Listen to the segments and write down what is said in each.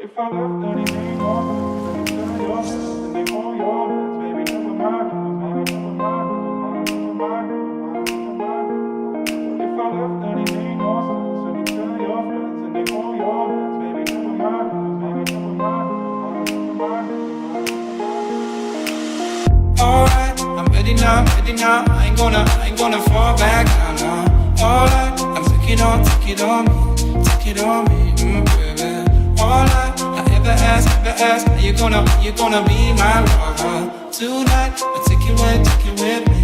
If I left, then it ain't no sense. And it's your hands, and they hold your hands, baby. Never mind, never mind, never mind, never mind, never mind, never mind, never mind. If I left, then it ain't no sense. And it's your friends, and they hold your hands, baby. Never mind, never mind, never mind, never mind, never mind. Alright, I'm ready now, I ain't gonna fall back down now. Alright, I'm take it on me, baby. Alright, I ever ask, are you gonna be my lover? Tonight, I'll take it with me.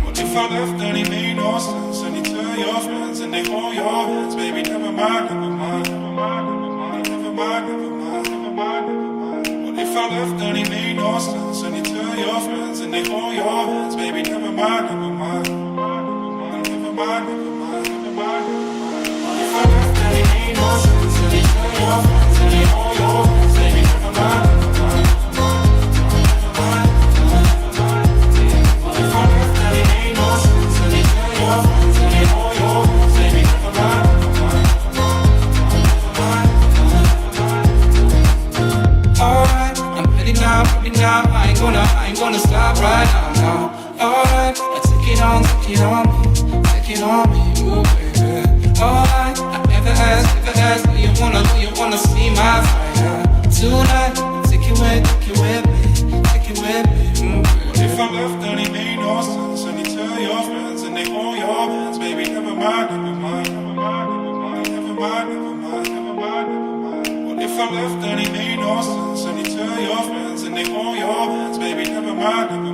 What if I left, then it made no sense? And you tell your friends, and they hold your hands, baby. Never mind, never mind, never mind, never mind, never mind, never mind, never mind, never mind. What if I left, then it made no sense? And you tell your friends, and they hold your hands, baby. Never mind, never mind, never mind, never mind, never mind, never mind, never mind. What if I left, then it made no sense? And you tell your friends, and they hold your hands, baby. Never mind, never mind, never mind, never mind, never mind. What if I left, then it made no sense? And you tell your friends, and they hold your hands, baby. Never mind, never mind, never mind, never mind. Alright, I'm ready now, I ain't gonna stop right now. Alright, I take it on me, ooh baby. Alright, I never ask, do you wanna see my fire? Tonight, take it with me, What if I left, then it made no sense? And you tell your friends, and they hold your hands, baby. Never mind, never mind, never mind, never mind, never mind, never mind, never mind, never mind. What if I left, then it made no sense? And you tell your friends, and they hold your hands, baby. Never mind, never mind.